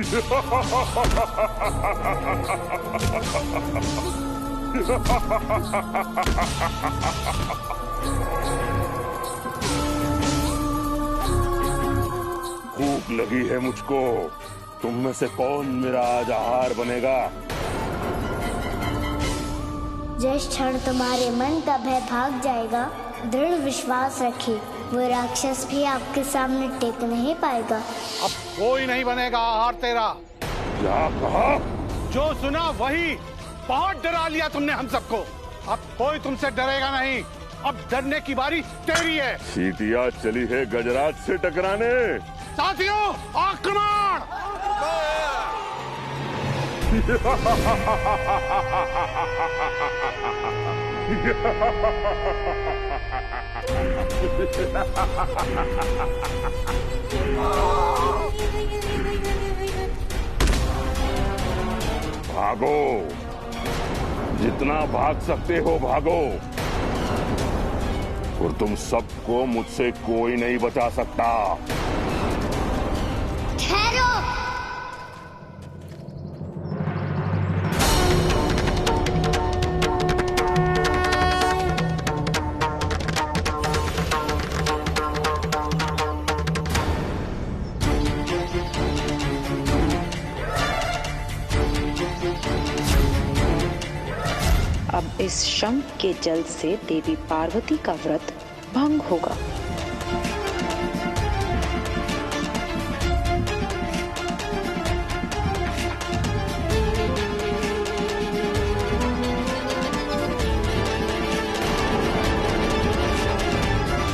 भूख लगी है मुझको। तुम में से कौन मेरा आज आहार बनेगा? जिस क्षण तुम्हारे मन का भय भाग जाएगा, दृढ़ विश्वास रखिए, वो राक्षस भी आपके सामने टिक नहीं पाएगा। अब कोई नहीं बनेगा आहार तेरा। क्या कहा? जो सुना वही। बहुत डरा लिया तुमने हम सबको। अब कोई तुमसे डरेगा नहीं। अब डरने की बारी तेरी है। सीटियां चली है गजराज से टकराने। साथियों, आक्रमण! भागो, जितना भाग सकते हो भागो, और तुम सबको मुझसे कोई नहीं बचा सकता। ठहरो। अब इस शंख के जल से देवी पार्वती का व्रत भंग होगा।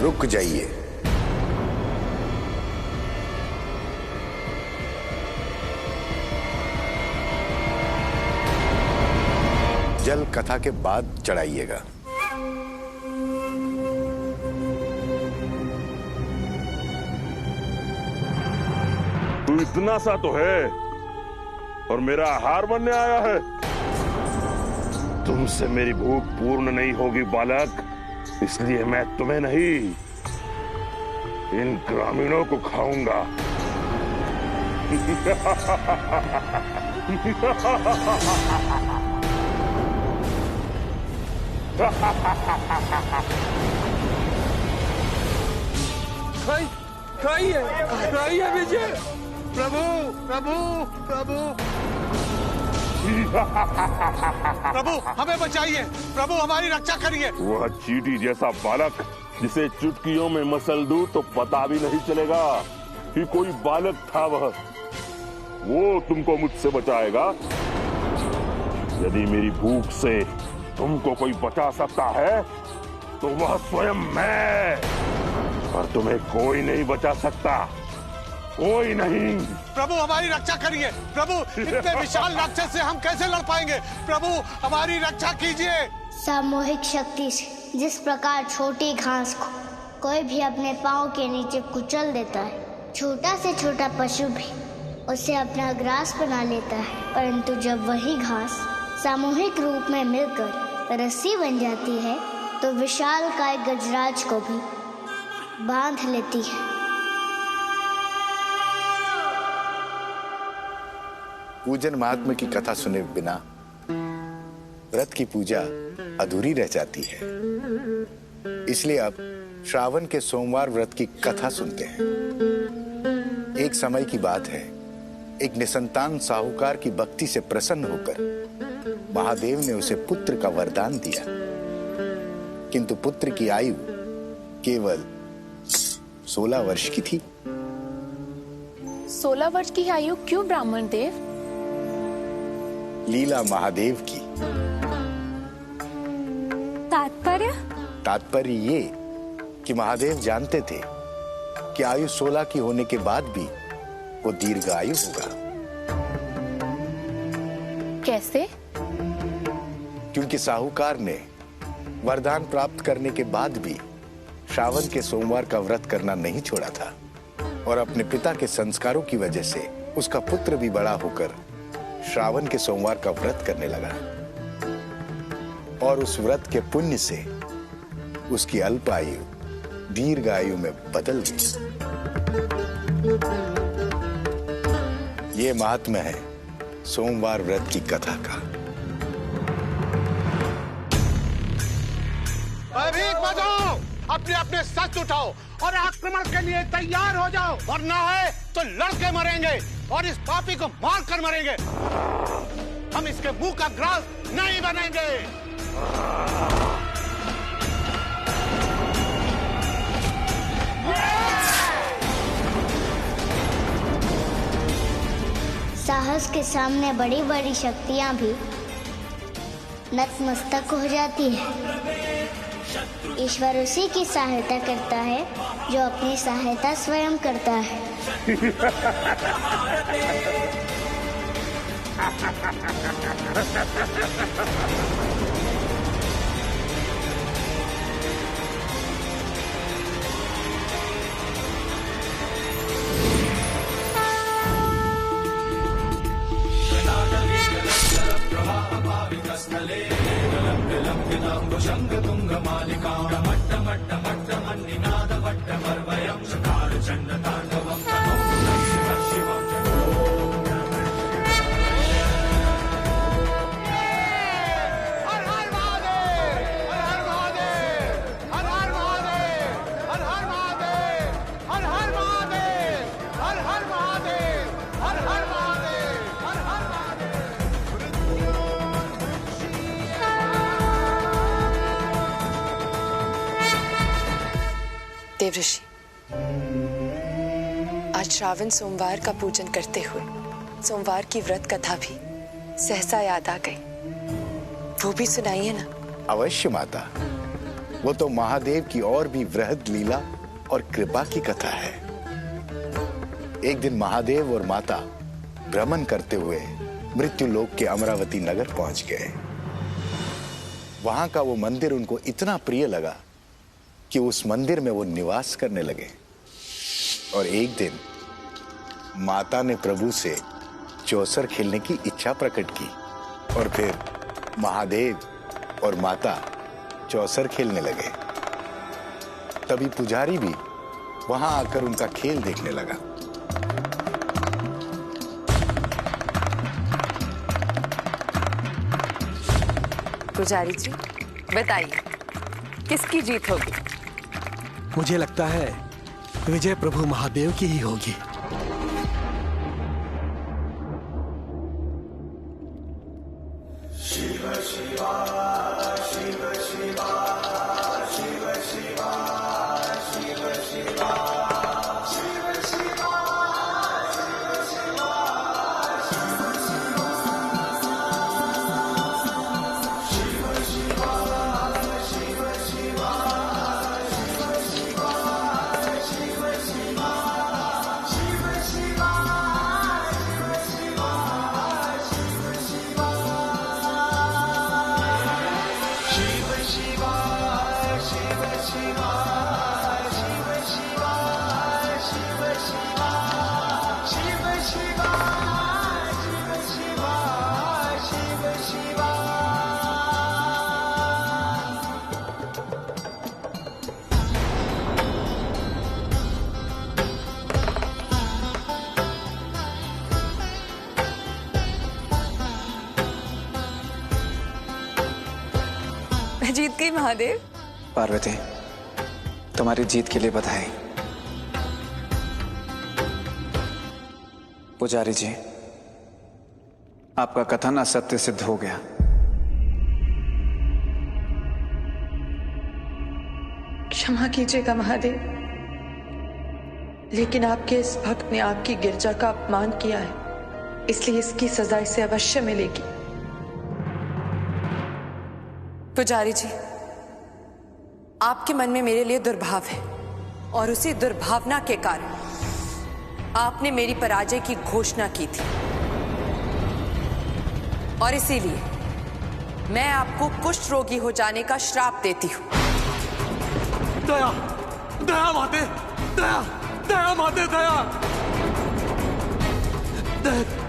रुक जाइए। जल कथा के बाद चढ़ाइएगा। तू इतना सा तो है और मेरा आहार बनने आया है। तुमसे मेरी भूख पूर्ण नहीं होगी बालक, इसलिए मैं तुम्हें नहीं, इन ग्रामीणों को खाऊंगा। खाइए विजय। प्रभु प्रभु प्रभु प्रभु, हमें बचाइए। प्रभु, हमारी रक्षा करिए। वह चींटी जैसा बालक जिसे चुटकियों में मसल दूं तो पता भी नहीं चलेगा कि कोई बालक था। वो तुमको मुझसे बचाएगा। यदि मेरी भूख से तुमको कोई बचा सकता है तो वह स्वयं मैं, और तुम्हें कोई नहीं बचा सकता, कोई नहीं। प्रभु, हमारी रक्षा करिए। प्रभु, इतने विशाल राक्षस से हम कैसे लड़ पाएंगे? प्रभु, हमारी रक्षा कीजिए। सामूहिक शक्ति से जिस प्रकार छोटी घास को कोई भी अपने पांव के नीचे कुचल देता है, छोटा से छोटा पशु भी उसे अपना ग्रास बना लेता है, परंतु जब वही घास सामूहिक रूप में मिलकर रस्सी बन जाती है तो विशाल काय गजराज को भी बांध लेती है। पूजन महात्मा की कथा सुने बिना व्रत की पूजा अधूरी रह जाती है। इसलिए अब श्रावण के सोमवार व्रत की कथा सुनते हैं। एक समय की बात है, एक निसंतान साहूकार की भक्ति से प्रसन्न होकर महादेव ने उसे पुत्र का वरदान दिया, किंतु पुत्र की आयु केवल 16 वर्ष की थी। 16 वर्ष की आयु क्यों ब्राह्मण देव? लीला महादेव की। तात्पर्य ये कि महादेव जानते थे कि आयु 16 की होने के बाद भी वो दीर्घायु होगा। कैसे? क्योंकि साहूकार ने वरदान प्राप्त करने के बाद भी श्रावण के सोमवार का व्रत करना नहीं छोड़ा था, और अपने पिता के संस्कारों की वजह से उसका पुत्र भी बड़ा होकर श्रावण के सोमवार का व्रत करने लगा, और उस व्रत के पुण्य से उसकी अल्प आयु दीर्घ आयु में बदल गई। ये महात्म्य है सोमवार व्रत की कथा का। भीख बजाओ, अपने अपने शस्त्र उठाओ और आक्रमण के लिए तैयार हो जाओ, वरना है तो लड़के मरेंगे और इस पापी को मार कर मरेंगे। हम इसके मुंह का ग्रास नहीं बनेंगे। साहस के सामने बड़ी बड़ी शक्तियां भी नतमस्तक हो जाती है। ईश्वर उसी की सहायता करता है जो अपनी सहायता स्वयं करता है। देवऋषि, आज श्रावण सोमवार का पूजन करते हुए सोमवार की व्रत कथा भी सहसा याद आ गई। वो भी सुनाइए ना। अवश्य माता, वो तो महादेव की और भी वृहद लीला और कृपा की कथा है। एक दिन महादेव और माता भ्रमण करते हुए मृत्युलोक के अमरावती नगर पहुंच गए। वहां का वो मंदिर उनको इतना प्रिय लगा कि उस मंदिर में वो निवास करने लगे। और एक दिन माता ने प्रभु से चौसर खेलने की इच्छा प्रकट की और फिर महादेव और माता चौसर खेलने लगे। तभी पुजारी भी वहां आकर उनका खेल देखने लगा। पुजारी जी, बताइए किसकी जीत होगी? मुझे लगता है विजय प्रभु महादेव की ही होगी। मैं जीत गई महादेव। पार्वती, तुम्हारी जीत के लिए बधाई। पुजारी जी, आपका कथन असत्य सिद्ध हो गया। क्षमा कीजिएगा महादेव, लेकिन आपके इस भक्त ने आपकी गिरजा का अपमान किया है, इसलिए इसकी सजा इसे अवश्य मिलेगी। पुजारी जी, आपके मन में मेरे लिए दुर्भाव है और उसी दुर्भावना के कारण आपने मेरी पराजय की घोषणा की थी और इसीलिए मैं आपको कुष्ठ रोगी हो जाने का श्राप देती हूं। दया, दया माते, दया, दया माते, दया, दया।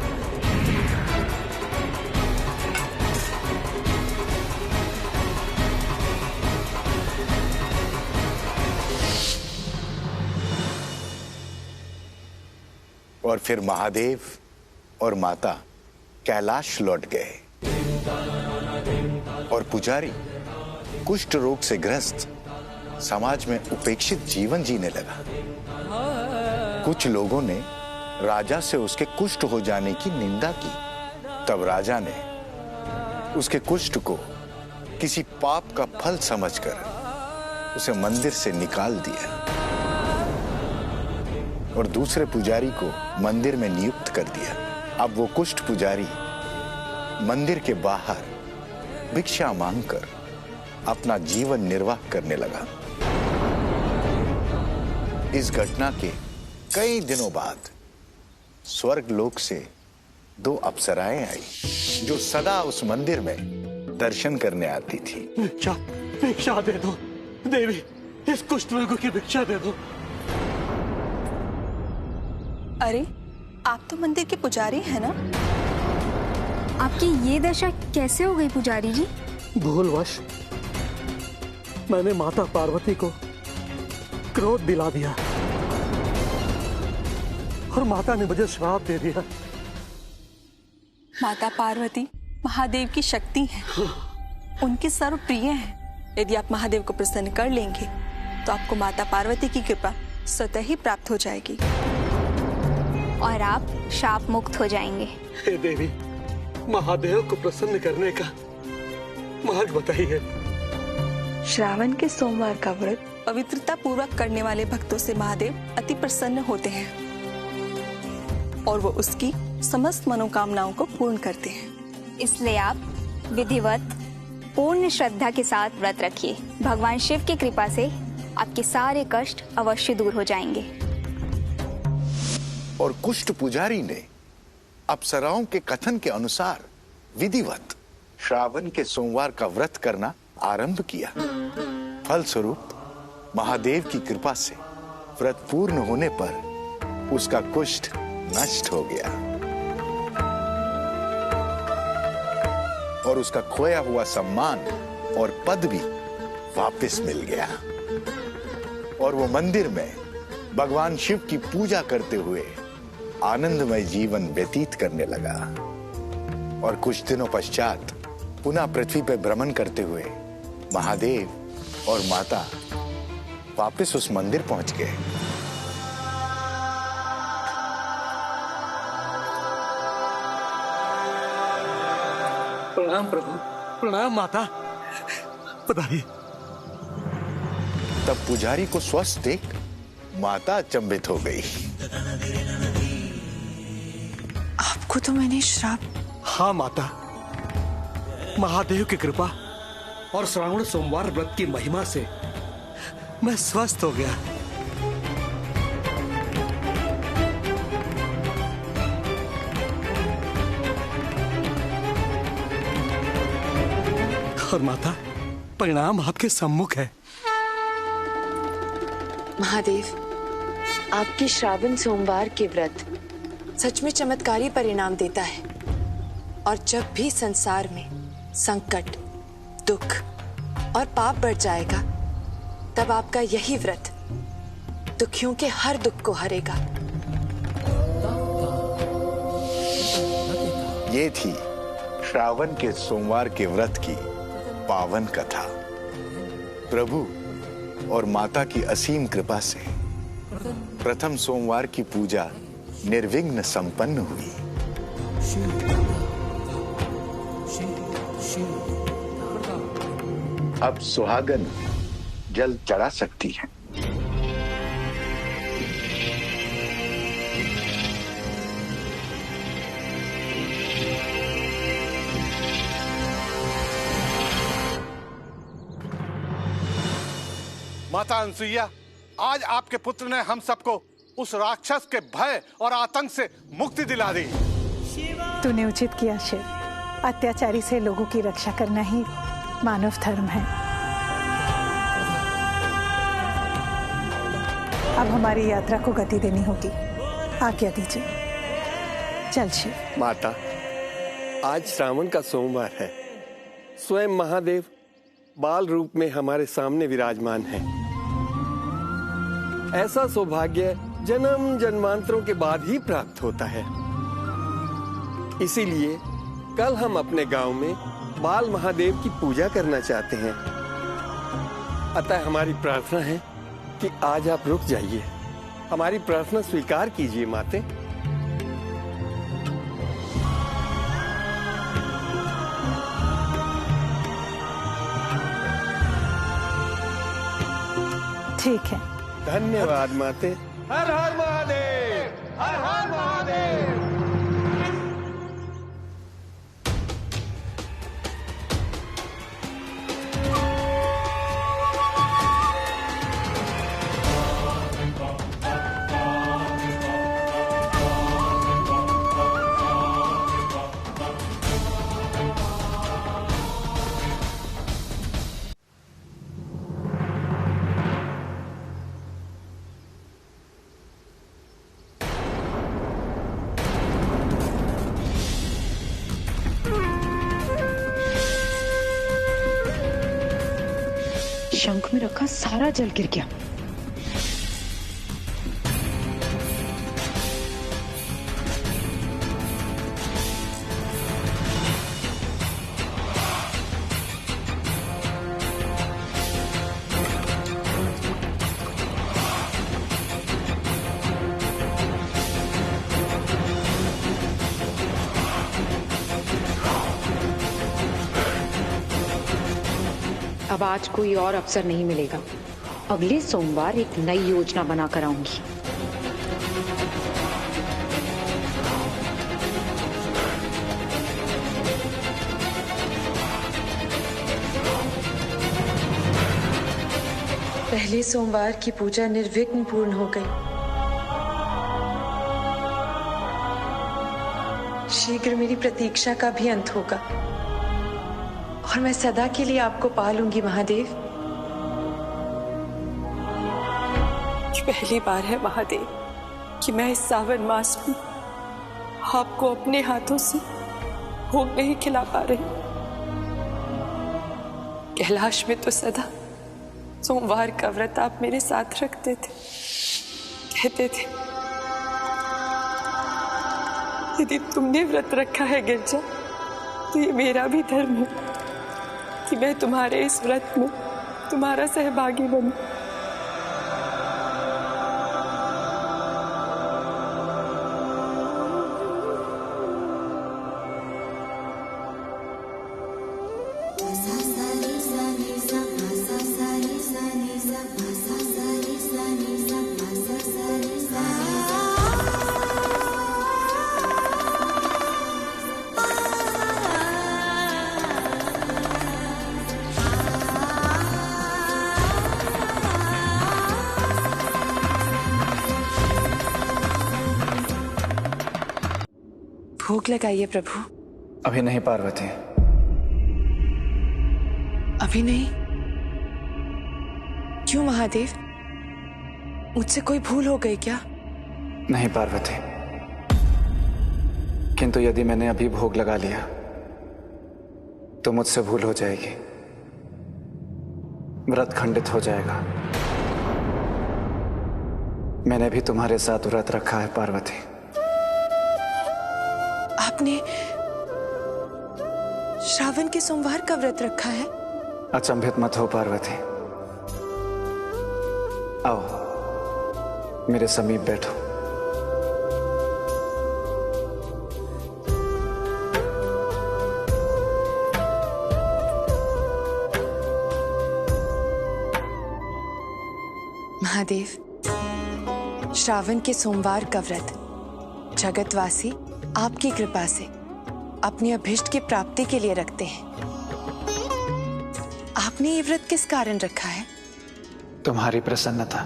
और फिर महादेव और माता कैलाश लौट गए और पुजारी कुष्ठ रोग से ग्रस्त समाज में उपेक्षित जीवन जीने लगा। कुछ लोगों ने राजा से उसके कुष्ठ हो जाने की निंदा की। तब राजा ने उसके कुष्ठ को किसी पाप का फल समझकर उसे मंदिर से निकाल दिया और दूसरे पुजारी को मंदिर में नियुक्त कर दिया। अब वो कुष्ठ पुजारी मंदिर के बाहर भिक्षा मांगकर अपना जीवन निर्वाह करने लगा। इस घटना के कई दिनों बाद स्वर्ग लोक से 2 अप्सराएं आई जो सदा उस मंदिर में दर्शन करने आती थी। भिक्षा दे दो देवी, इस कुष्ठ रोगी की भिक्षा दे दो। अरे आप तो मंदिर के पुजारी हैं ना? आपकी ये दशा कैसे हो गई पुजारी जी? भूलवश मैंने माता पार्वती को क्रोध दिला दिया और माता ने मुझे श्राप दे दिया। माता पार्वती महादेव की शक्ति है, उनके सर्व प्रिय हैं। यदि आप महादेव को प्रसन्न कर लेंगे तो आपको माता पार्वती की कृपा स्वतः ही प्राप्त हो जाएगी और आप शाप मुक्त हो जाएंगे। हे देवी, महादेव को प्रसन्न करने का मार्ग बताइए। श्रावण के सोमवार का व्रत पवित्रता पूर्वक करने वाले भक्तों से महादेव अति प्रसन्न होते हैं और वो उसकी समस्त मनोकामनाओं को पूर्ण करते हैं। इसलिए आप विधिवत पूर्ण श्रद्धा के साथ व्रत रखिए। भगवान शिव की कृपा से आपके सारे कष्ट अवश्य दूर हो जाएंगे। और कुष्ठ पुजारी ने अप्सराओं के कथन के अनुसार विधिवत श्रावण के सोमवार का व्रत करना आरंभ किया। फलस्वरूप महादेव की कृपा से व्रत पूर्ण होने पर उसका कुष्ठ नष्ट हो गया और उसका खोया हुआ सम्मान और पद भी वापस मिल गया और वो मंदिर में भगवान शिव की पूजा करते हुए आनंदमय जीवन व्यतीत करने लगा। और कुछ दिनों पश्चात पुनः पृथ्वी पर भ्रमण करते हुए महादेव और माता वापस उस मंदिर पहुंच गए। प्रणाम प्रभु, प्रणाम माता, बताइए। तब पुजारी को स्वस्थ देख माता अचंभित हो गई। आपको तो मैंने श्राप। हाँ माता, महादेव की कृपा और श्रावण सोमवार व्रत की महिमा से मैं स्वस्थ हो गया। और माता, परिणाम आपके सम्मुख है। महादेव, आपके श्रावण सोमवार के व्रत सच में चमत्कारी परिणाम देता है और जब भी संसार में संकट, दुख और पाप बढ़ जाएगा तब आपका यही व्रत दुखियों के हर दुख को हरेगा। ये थी श्रावण के सोमवार के व्रत की पावन कथा। प्रभु और माता की असीम कृपा से प्रथम सोमवार की पूजा निर्विघ्न संपन्न हुई। अब सुहागन जल चढ़ा सकती हैं। माता अनसुईया, आज आपके पुत्र ने हम सबको उस राक्षस के भय और आतंक से मुक्ति दिला दी। तूने उचित किया शिव। अत्याचारी से लोगों की रक्षा करना ही मानव धर्म है। अब हमारी यात्रा को गति देनी होगी। आज्ञा दीजिए। चल शिव। माता, आज श्रावण का सोमवार है। स्वयं महादेव बाल रूप में हमारे सामने विराजमान हैं। ऐसा सौभाग्य जन्म जन्मांतरों के बाद ही प्राप्त होता है। इसीलिए कल हम अपने गांव में बाल महादेव की पूजा करना चाहते हैं। अतः हमारी प्रार्थना है कि आज आप रुक जाइए, हमारी प्रार्थना स्वीकार कीजिए माते। ठीक है। धन्यवाद माते। हर हर महादेव, हर हर महादेव। शंख में रखा सारा जल गिर गया। अब आज कोई और अवसर नहीं मिलेगा। अगले सोमवार एक नई योजना बनाकर आऊंगी। पहले सोमवार की पूजा निर्विघ्न पूर्ण हो गई। शीघ्र मेरी प्रतीक्षा का भी अंत होगा और मैं सदा के लिए आपको पा लूंगी महादेव। ये पहली बार है महादेव कि मैं इस सावन मास में आपको अपने हाथों से भोग नहीं खिला पा रही। कैलाश में तो सदा सोमवार का व्रत आप मेरे साथ रखते थे, कहते थे यदि तुमने व्रत रखा है गिरजा तो ये मेरा भी धर्म है कि मैं तुम्हारे इस व्रत में तुम्हारा सहभागी बनूं। भोग लगाइए प्रभु। अभी नहीं पार्वती। अभी नहीं? क्यों महादेव, मुझसे कोई भूल हो गई क्या? नहीं पार्वती, किंतु यदि मैंने अभी भोग लगा लिया तो मुझसे भूल हो जाएगी, व्रत खंडित हो जाएगा। मैंने भी तुम्हारे साथ व्रत रखा है पार्वती। आपने श्रावण के सोमवार का व्रत रखा है? अचंभित मत हो पार्वती, आओ मेरे समीप बैठो। महादेव, श्रावण के सोमवार का व्रत जगतवासी आपकी कृपा से अपनी अभिष्ट की प्राप्ति के लिए रखते हैं। आपने ये व्रत किस कारण रखा है? तुम्हारी प्रसन्नता।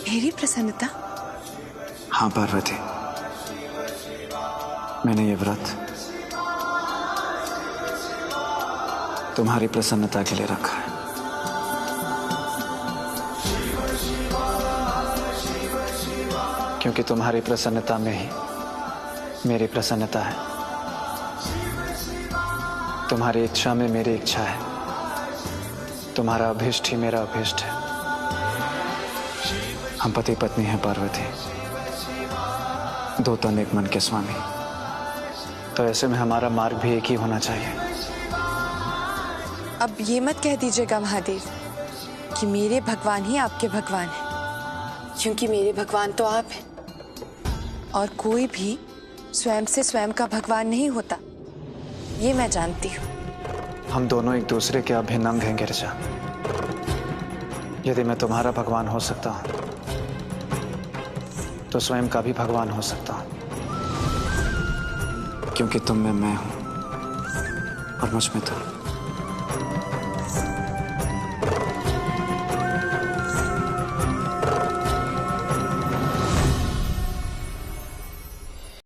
मेरी प्रसन्नता? हाँ पार्वती, मैंने ये व्रत तुम्हारी प्रसन्नता के लिए रखा है। क्योंकि तुम्हारी प्रसन्नता में ही मेरी प्रसन्नता है, तुम्हारी इच्छा में मेरी इच्छा है, तुम्हारा अभिष्ट ही मेरा अभिष्ट है। हम पति पत्नी हैं पार्वती, दो तन एक मन के स्वामी, तो ऐसे में हमारा मार्ग भी एक ही होना चाहिए। अब ये मत कह दीजिएगा महादेव कि मेरे भगवान ही आपके भगवान हैं, क्योंकि मेरे भगवान तो आप हैं और कोई भी स्वयं से स्वयं का भगवान नहीं होता, ये मैं जानती हूँ। हम दोनों एक दूसरे के अभिन्न अंग हैं गिरिजा। यदि मैं तुम्हारा भगवान हो सकता हूं तो स्वयं का भी भगवान हो सकता हूं, क्योंकि तुम में मैं हूं और मुझ में तुम।